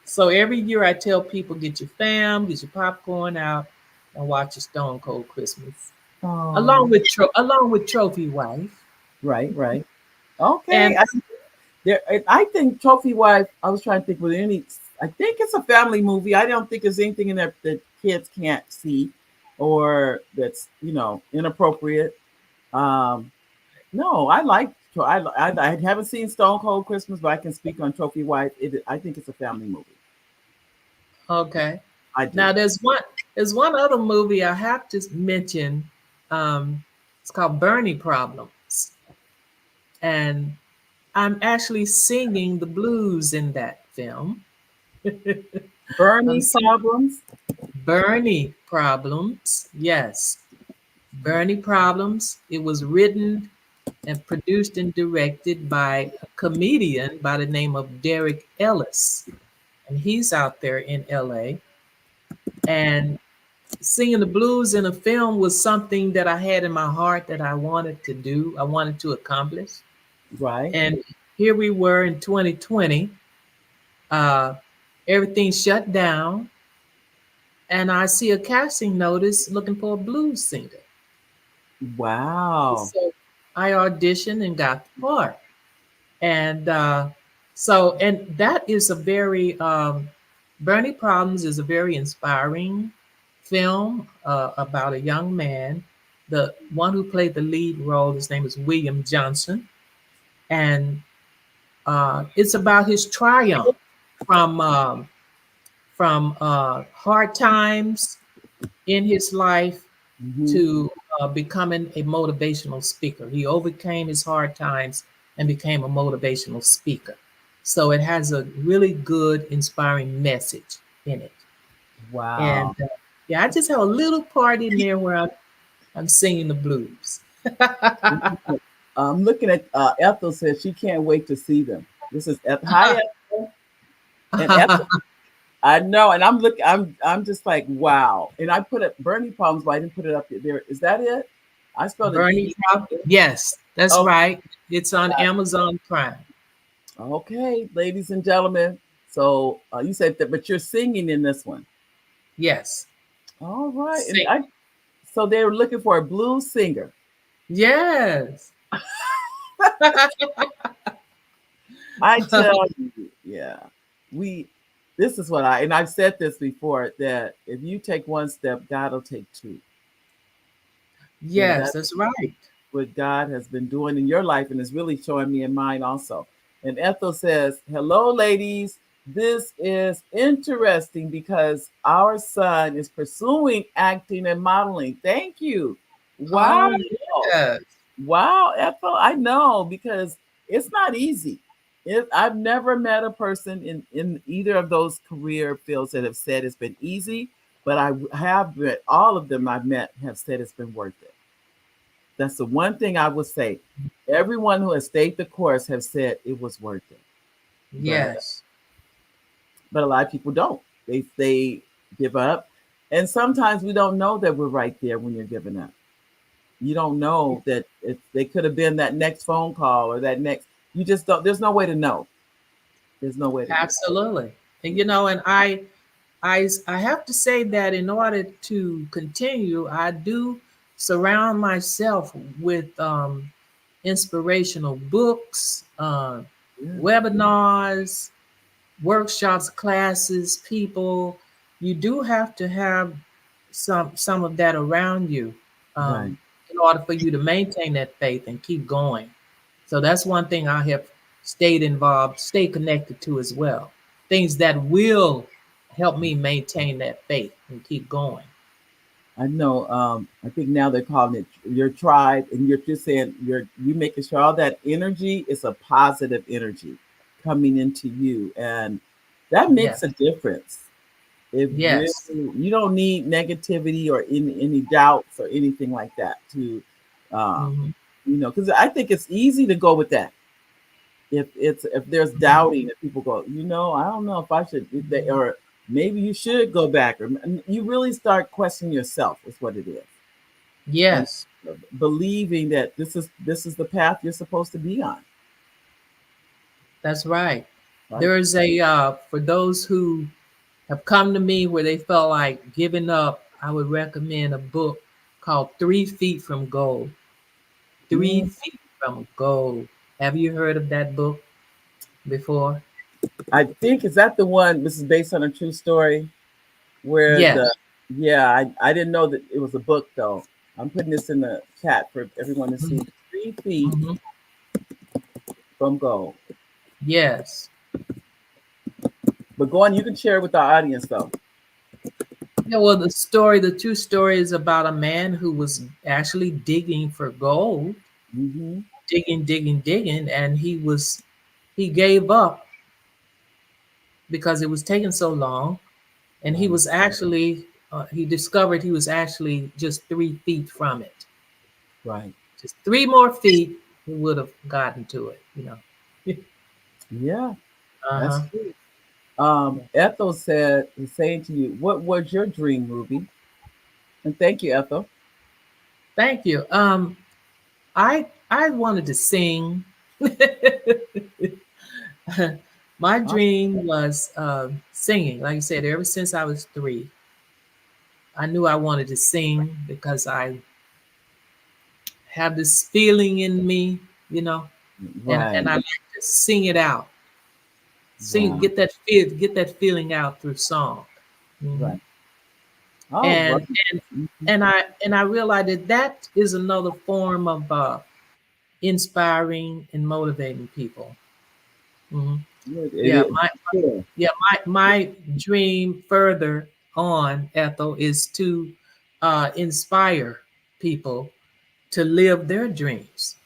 So every year I tell people, get your fam, get your popcorn out, and watch a Stone Cold Christmas, Oh, along with Trophy Wife. right, right. Okay. And I think Trophy Wife. I was trying to think with any. I think it's a family movie. I don't think there's anything in there that kids can't see, or that's inappropriate. Um, no, I like. I haven't seen Stone Cold Christmas, but I can speak on Trophy Wife. I think it's a family movie. okay, I do. now there's one other movie I have to mention. Um, it's called Bernie Problems, and I'm actually singing the blues in that film. I'm Bernie singing Problems. Bernie Problems, yes. Bernie Problems. It was written and produced and directed by a comedian by the name of Derek Ellis. And he's out there in LA. And singing the blues in a film was something that I had in my heart that I wanted to do, I wanted to accomplish. Right. And here we were in 2020, uh, everything shut down, and I see a casting notice looking for a blues singer. Wow. So I auditioned and got the part. And that is a very Bernie Problems is a very inspiring film about a young man. The one who played the lead role, his name is William Johnson, and it's about his triumph from hard times in his life Hmm. to becoming a motivational speaker. He overcame his hard times and became a motivational speaker. So it has a really good, inspiring message in it. And Wow. yeah, I just have a little part in there where I'm singing the blues. I'm looking at Ethel says she can't wait to see them. This is Ethel. Hi, Ethel. And Ethel, I know, and I'm looking. I'm just like wow. And I put it Bernie Palms, but I didn't put it up there. Is that it? I spelled it Bernie B. Yes, that's Oh, right. It's on Amazon Prime. okay, ladies and gentlemen. So you said that, but you're singing in this one. Yes. All right, and Sing. so they were looking for a blues singer. Yes. I tell you, yeah, we. This is what and I've said this before that if you take one step, God will take two, and Yes, that's that's right. what God has been doing in your life, and is really showing me in mine also. And Ethel says, "Hello, ladies. This is interesting because our son is pursuing acting and modeling. Thank you. Wow, Oh, yes. wow, Ethel. I know because it's not easy. I've never met a person in either of those career fields that have said it's been easy, but I have met all of them I've met have said it's been worth it. That's the one thing I would say. Everyone who has stayed the course have said it was worth it. Yes. But a lot of people don't. They give up. And sometimes we don't know that we're right there when you're giving up. You don't know that they could have been that next phone call or that next you just don't there's no way to know. There's no way to know. Absolutely. And and I have to say that in order to continue, I do surround myself with inspirational books, Yeah. webinars, workshops, classes, people. You do have to have some of that around you Right. in order for you to maintain that faith and keep going. So that's one thing I have stayed involved, stay connected to as well. Things that will help me maintain that faith and keep going. I know. I think now they're calling it your tribe, and you're just saying you making sure all that energy is a positive energy coming into you, and that makes Yes, a difference. It really yes, you don't need negativity or any doubts or anything like that to, um, hmm because I think it's easy to go with that. If there's doubting, if people go, I don't know if I should, or maybe you should go back, or you really start questioning yourself. Is what it is. and Yes, believing that this is the path you're supposed to be on. that's right. Right? There is a for those who have come to me where they felt like giving up, I would recommend a book called 3 Feet from Gold. Three Mm, Feet from Gold. Have you heard of that book before? I think is that the one. This is based on a true story. Where Yes. the Yeah, I didn't know that it was a book though. I'm putting this in the chat for everyone to see. 3 feet Mm-hmm. from goal. Yes. But go on, you can share it with the audience though. Yeah, well, the true story is about a man who was actually digging for gold, Hmm. digging, digging, digging, and he gave up because it was taking so long, and he Right, was actually he discovered he was actually just 3 feet from it. right. Just 3 more feet, he would have gotten to it. You know. Yeah, that's Uh-huh. true. Yeah. Ethel is saying to you, what was your dream, Ruby? And thank you, Ethel. Thank you. I wanted to sing. My Uh, dream was singing. Like I said, ever since I was 3, I knew I wanted to sing because I have this feeling in me, you know, and right, I like to sing it out, sing, wow, get that feeling out through song. Mhm. right. Oh, well, And and I realized that that is another form of inspiring and motivating people. Mhm. it Yeah, is. Sure. my dream further on, Ethel, is to inspire people to live their dreams.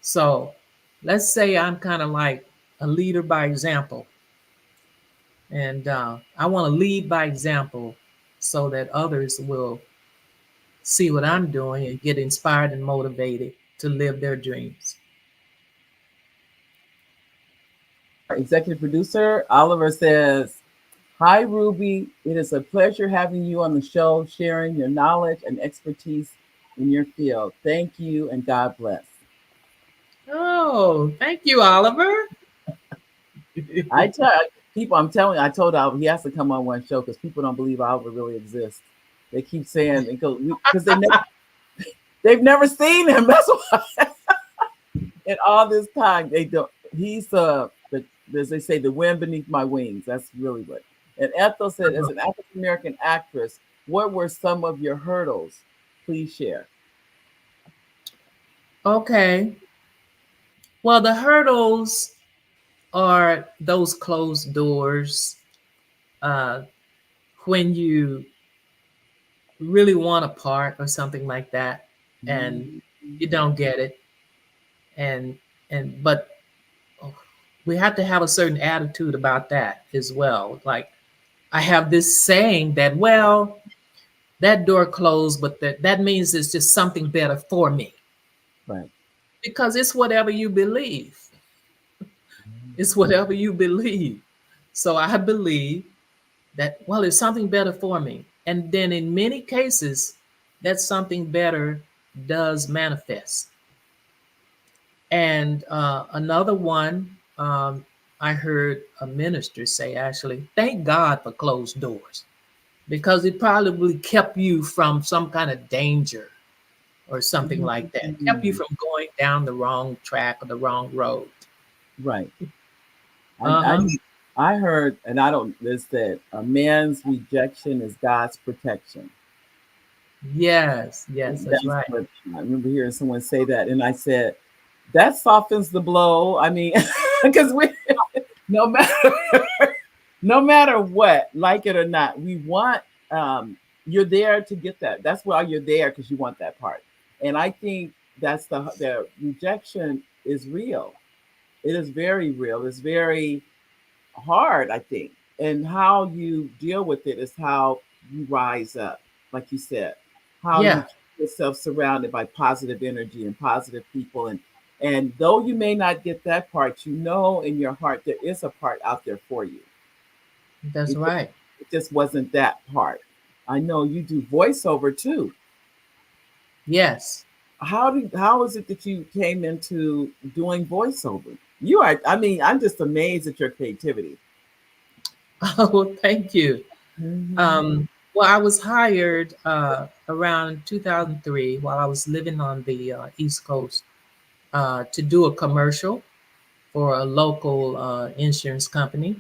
So let's say I'm kind of like a leader by example, and I want to lead by example so that others will see what I'm doing and get inspired and motivated to live their dreams. Our executive producer, Oliver says, hi, Ruby. It is a pleasure having you on the show, sharing your knowledge and expertise in your field. Thank you and God bless. Oh, thank you, Oliver. I tell people, I'm telling you, I told Oliver he has to come on one show because people don't believe Oliver really exists. They keep saying because they've never seen him. That's why. In all this time, they don't. He's as they say, the wind beneath my wings. That's really what. And Ethel said, as an African American actress, what were some of your hurdles? Please share. Okay. Well, the hurdles are those closed doors uh, when you really want a part or something like that, and Mhm. you don't get it, and but we have to have a certain attitude about that as well. Like I have this saying that, well, that door closed, but that means it's just something better for me Right. because it's whatever you believe. It's whatever you believe. So I believe that, well, it's something better for me. And then in many cases, that something better does manifest. And another one, I heard a minister say, actually, thank God for closed doors because it probably kept you from some kind of danger or something like that, kept you Mhm. from going down the wrong track or the wrong road. Right. I, Uh I huh. I heard, and I don't. This said, a man's rejection is God's protection. Yes, yes, that's That's right. what I remember hearing someone say that, and I said that softens the blow. I mean, because we, no matter no matter what, like it or not, we want you're there to get that. That's why you're there because you want that part. And I think that's the rejection is real. It is very real. It's very hard, I think. And how you deal with it is how you rise up, like you said, how you Yeah, keep yourself surrounded by positive energy and positive people. And though you may not get that part, you know in your heart there is a part out there for you. that's It just, right. it just wasn't that part. I know you do voiceover too. Yes. How is it that you came into doing voiceover? You are, I mean, I'm just amazed at your creativity. Oh, well, thank you. Hmm. Well, I was hired around 2003 while I was living on the East Coast to do a commercial for a local insurance company.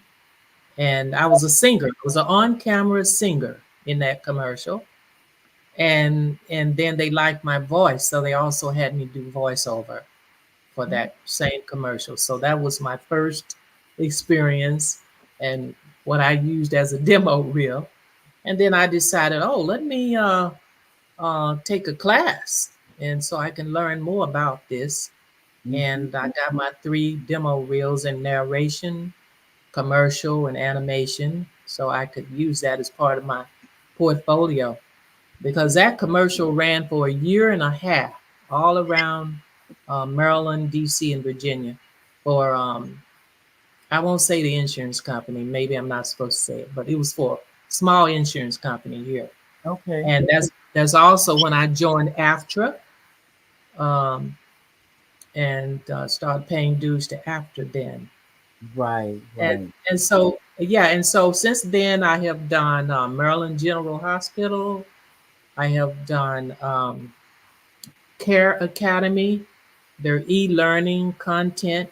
And I was a singer. I was an on-camera singer in that commercial. And then they liked my voice, so they also had me do voiceover for that same commercial. So that was my first experience and what I used as a demo reel. And then I decided, oh, let me take a class, and so I can learn more about this. And I got my 3 demo reels in narration, commercial, and animation, so I could use that as part of my portfolio. Because that commercial ran for a year and a half, all around Maryland, D.C., and Virginia, for I won't say the insurance company. Maybe I'm not supposed to say it, but it was for a small insurance company here. Okay. And that's also when I joined AFTRA, um, and started paying dues to AFTRA then. Right, And right. and so yeah, and so since then I have done Maryland General Hospital. I have done Care Academy, their e-learning content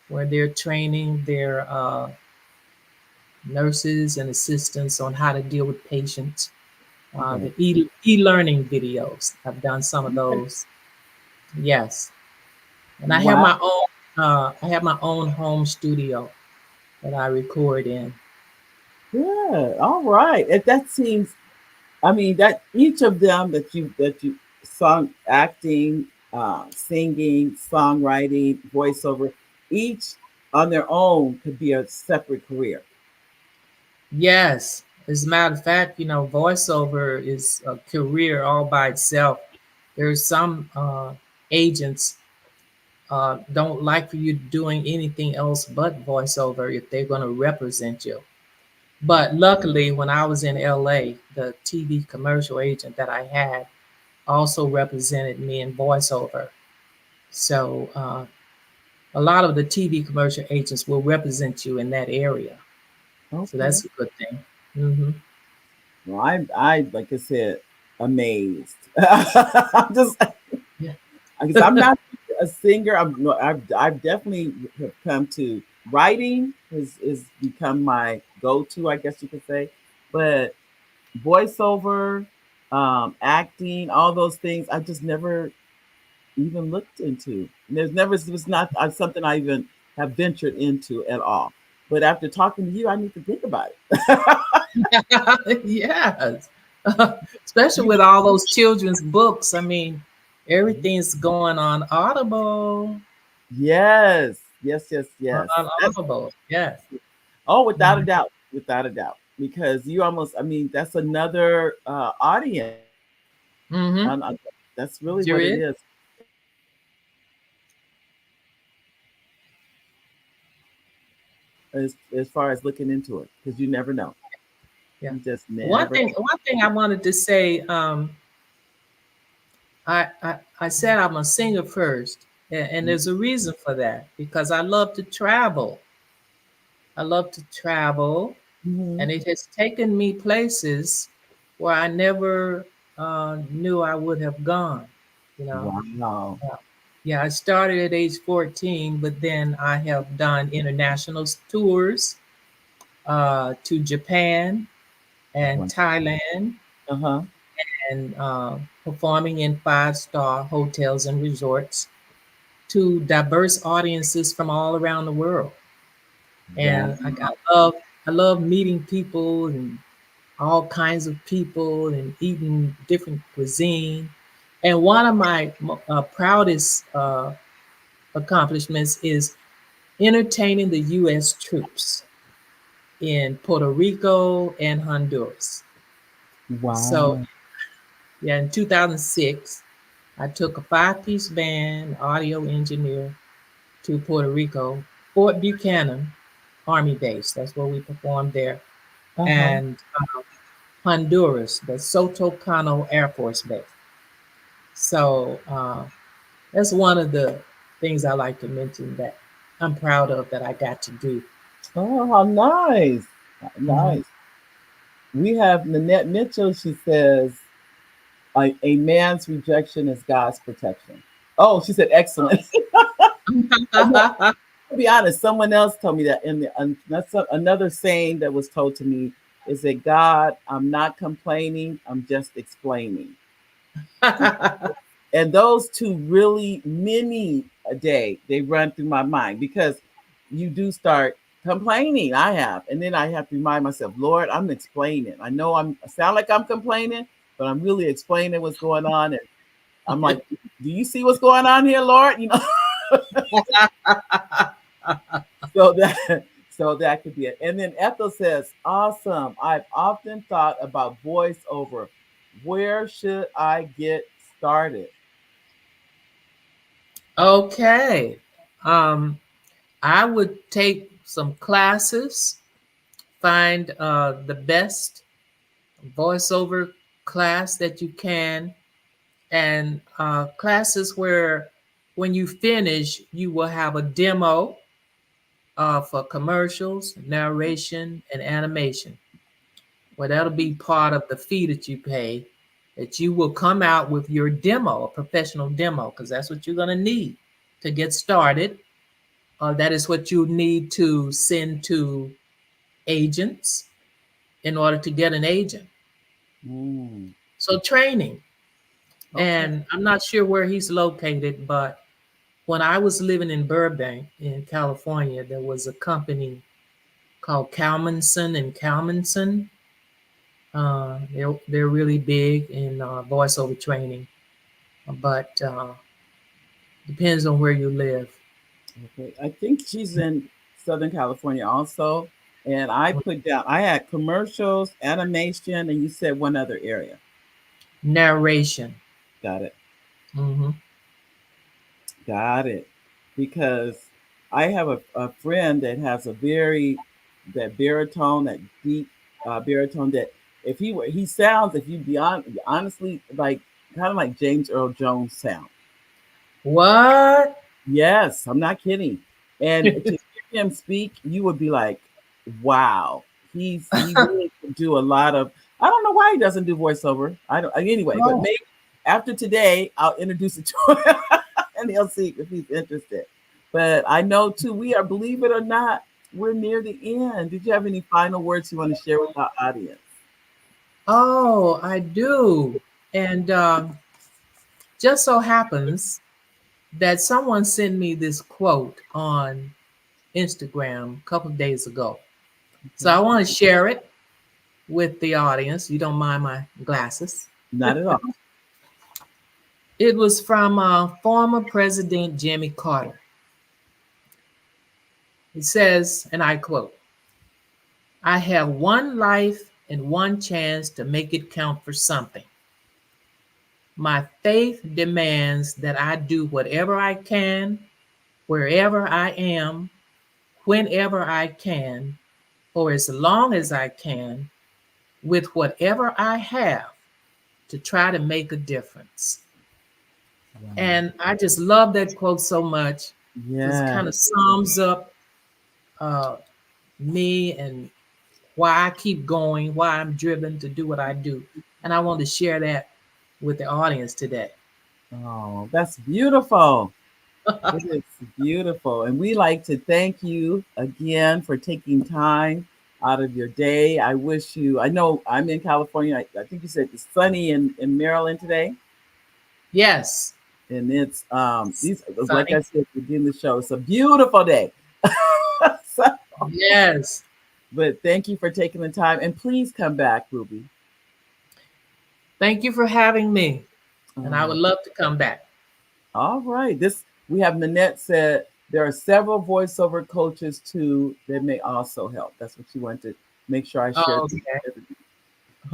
where they're training their nurses and assistants on how to deal with patients. Okay. The e-learning videos. I've done some of those. Yes. And Wow. I have my own home studio that I record in. Good. All right. If that seems, I mean, that each of them that you sung, acting, singing, songwriting, voiceover, each on their own could be a separate career. Yes. As a matter of fact, voiceover is a career all by itself. There's some agents don't like for you doing anything else but voiceover if they're going to represent you. But luckily, when I was in LA, the TV commercial agent that I had also represented me in voiceover. So a lot of the TV commercial agents will represent you in that area. So Okay. that's a good thing. Hmm. Well, I like I said, amazed. I'm just Yeah. because I'm not a singer. I've definitely have come to writing is become my go-to, I guess you could say. But voiceover, acting, all those things, I just never even looked into. There's never it was not something I even have ventured into at all. But after talking to you, I need to think about it. Yes. Especially You with all those children's books. I mean, everything's going on Audible. yes, yes, yes, yes. On That's Audible. Yes. oh, without a Mhm. doubt, without a doubt, because you almost, I mean, that's another audience. Mm-hmm. And that's really Sure what it is. is. As far as looking into it, because you never know. Yeah. You just One never. thing, one thing I wanted to say, I said I'm a singer first, and there's a reason for that because I love to travel. I love to travel, Mhm. and it has taken me places where I never knew I would have gone. You know, Wow. Uh, yeah, I started at age 14, but then I have done international tours to Japan and Wow. Thailand, Uh-huh. and performing in 5-star hotels and resorts to diverse audiences from all around the world. And Wow. I love meeting people and all kinds of people and eating different cuisine. And one of my proudest accomplishments is entertaining the U.S. troops in Puerto Rico and Honduras. So, Wow. yeah, in 2006, I took a 5-piece band, audio engineer, to Puerto Rico, Fort Buchanan Army Base. That's where we performed there. Uh-huh. And Honduras, the Soto Cano Air Force Base. So that's one of the things I like to mention that I'm proud of that I got to do. Oh, how nice. Mhm. Nice. We have Nanette Mitchell. She says, a man's rejection is God's protection. Oh, she said, excellent. No, to be honest, someone else told me that that's another saying that was told to me is that God, I'm not complaining, I'm just explaining. And those two really many a day they run through my mind because you do start complaining. I have, and then I have to remind myself, Lord, I'm explaining. I know I sound like I'm complaining, but I'm really explaining what's going on. And I'm like, do you see what's going on here, Lord? So that so that could be it. And then Ethel says, awesome. I've often thought about voiceover. Where should I get started? Okay. Um, I would take some classes, find the best voiceover class that you can, and classes where when you finish, you will have a demo for commercials, narration, and animation. Well, that'll be part of the fee that you pay, that you will come out with your demo, a professional demo, because that's what you're going to need to get started. That is what you need to send to agents in order to get an agent. Mm, So training. okay. And I'm not sure where he's located, but when I was living in Burbank in California, there was a company called Kalmanson and Kalmanson. They're really big in voiceover training, but depends on where you live. Okay. I think she's in Southern California also. And I put down, I had commercials, animation, and you said one other area. Narration. Got it. Hmm. Got it. Because I have a friend that has that baritone, that deep baritone that if he sounds, if you be honestly, like kind of like James Earl Jones sound. What? Yes, I'm not kidding. And to hear him speak, you would be like, wow, he really can do a lot of. I don't know why he doesn't do voiceover. I don't anyway, but Oh, maybe after today I'll introduce it to him and he'll see if he's interested. But I know too, we are, believe it or not, we're near the end. Did you have any final words you want to share with our audience? oh, I do. And just so happens that someone sent me this quote on Instagram a couple of days ago. So Okay. I want to share it with the audience. You don't mind my glasses. Not at all. It was from former President Jimmy Carter. It says, and I quote, I have one life and one chance to make it count for something. My faith demands that I do whatever I can, wherever I am, whenever I can, for as long as I can, with whatever I have to try to make a difference. Wow. And I just love that quote so much because it Yeah. kind of sums up uh, me and why I keep going, why I'm driven to do what I do. And I want to share that with the audience today. Oh, that's beautiful. It is beautiful. And we like to thank you again for taking time out of your day. I wish you, I know I'm in California. I think you said it's sunny in Maryland today. Yes, And it's, these, like I Sonny. said, beginning the show, it's a beautiful day. So, Yes. but thank you for taking the time. And please come back, Ruby. Thank you for having me. And I Uh, would love to come back. all right. We have Nanette said there are several voiceover coaches too that may also help. That's what she wanted to make sure I shared. Oh,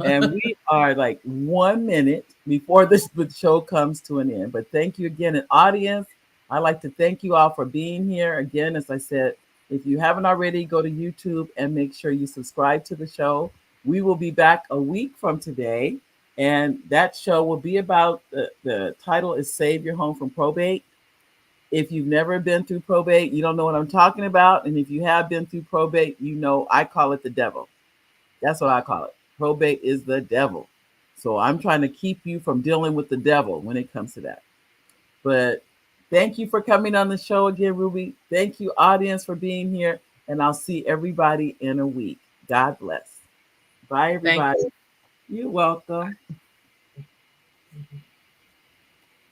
And we are like 1 minute before this show comes to an end. But thank you again, an audience. I'd like to thank you all for being here. Again, as I said, if you haven't already, go to YouTube and make sure you subscribe to the show. We will be back a week from today. And that show will be about the title is Save Your Home from Probate. If you've never been through probate, you don't know what I'm talking about. And if you have been through probate, you know I call it the devil. That's what I call it. Probate is the devil. So I'm trying to keep you from dealing with the devil when it comes to that. But thank you for coming on the show again, Ruby. Thank you, audience, for being here. And I'll see everybody in a week. God bless. Bye, Thank everybody. you. You're welcome.